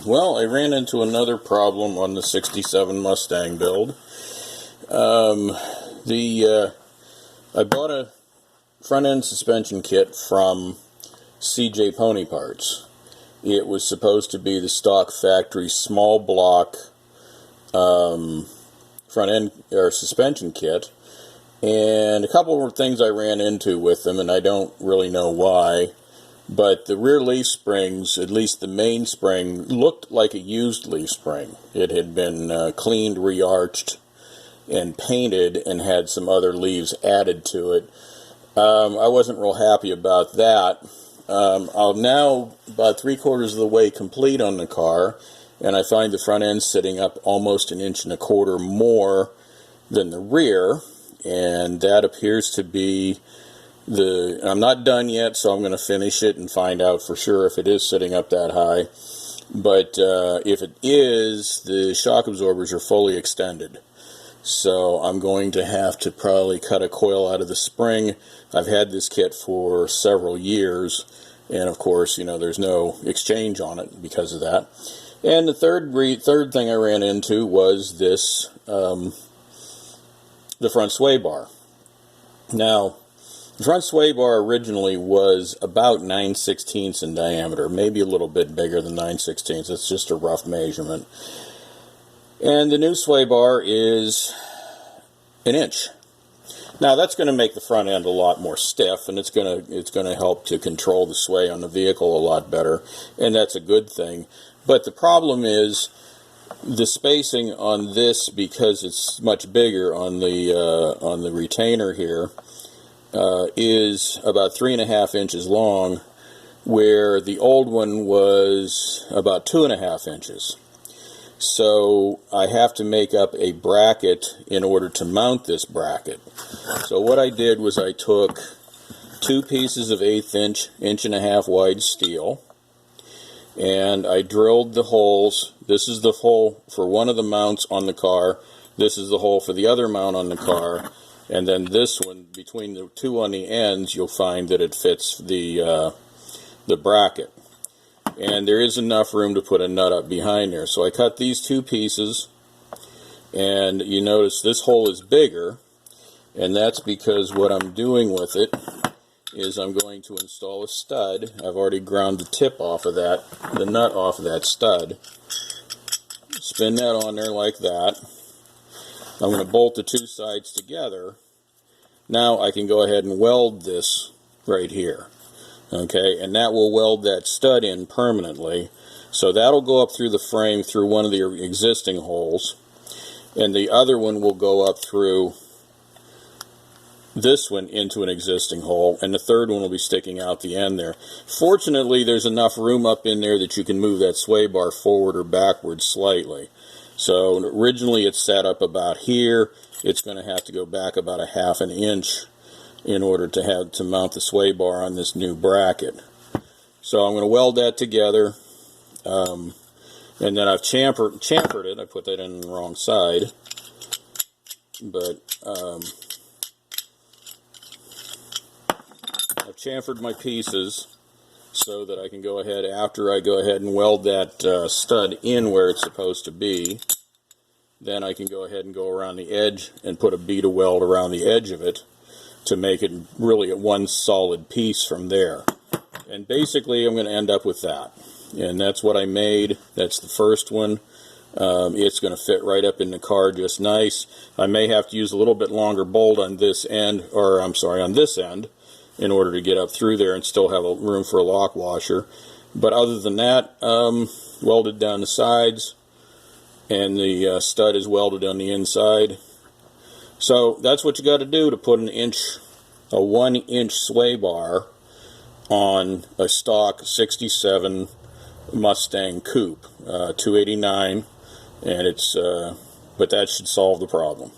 Well, I ran into another problem on the 67 Mustang build. I bought a front-end suspension kit from CJ Pony Parts. It was supposed to be the stock factory small block front-end or suspension kit, and a couple of things I ran into with them, and I don't really know why. But the rear leaf springs, at least the main spring, looked like a used leaf spring. It had been cleaned, re-arched, and painted, and had some other leaves added to it. I wasn't real happy about that. I'm now about 3/4 of the way complete on the car, and I find the front end sitting up almost 1.25 inches more than the rear, and that appears to be I'm not done yet, so I'm going to finish it and find out for sure if it is sitting up that high. But if it is, the shock absorbers are fully extended. So I'm going to have to probably cut a coil out of the spring. I've had this kit for several years, and of course, you know, there's no exchange on it because of that. And the third thing I ran into was this, the front sway bar. Now, the front sway bar originally was about 9/16 in diameter, maybe a little bit bigger than 9/16. It's just a rough measurement. And the new sway bar is 1 inch. Now that's going to make the front end a lot more stiff, and it's going to help to control the sway on the vehicle a lot better, and that's a good thing. But the problem is the spacing on this, because it's much bigger on the retainer here. Is about 3.5 inches long, where the old one was about 2.5 inches. So I have to make up a bracket in order to mount this bracket. So what I did was I took 2 pieces of 1/8 inch, 1.5 inch wide steel, and I drilled the holes. This is the hole for one of the mounts on the car. This is the hole for the other mount on the car. And then this one, between the two on the ends, you'll find that it fits the bracket. And there is enough room to put a nut up behind there. So I cut these 2 pieces, and you notice this hole is bigger, and that's because what I'm doing with it is I'm going to install a stud. I've already ground the tip off of that, the nut off of that stud. Spin that on there like that. I'm going to bolt the 2 sides together. Now I can go ahead and weld this right here. Okay, and that will weld that stud in permanently. So that'll go up through the frame through one of the existing holes, and the other one will go up through this one into an existing hole, and the third one will be sticking out the end there. Fortunately, there's enough room up in there that you can move that sway bar forward or backwards slightly. So originally it's set up about here. It's going to have to go back about 1/2 inch in order to mount the sway bar on this new bracket. So I'm going to weld that together, and then I've chamfered it. I put that in the wrong side, but I've chamfered my pieces so that I can go ahead, after I go ahead and weld that stud in where it's supposed to be, then I can go ahead and go around the edge and put a bead of weld around the edge of it to make it really a one solid piece from there. And basically I'm going to end up with that. And that's what I made. That's the first one. It's going to fit right up in the car just nice. I may have to use a little bit longer bolt on this end, or I'm sorry, on this end, in order to get up through there and still have a room for a lock washer. But other than that, welded down the sides, and the stud is welded on the inside. So that's what you got to do to put a 1 inch sway bar on a stock 67 Mustang coupe, 289, and but that should solve the problem.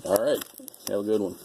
All right, have a good one.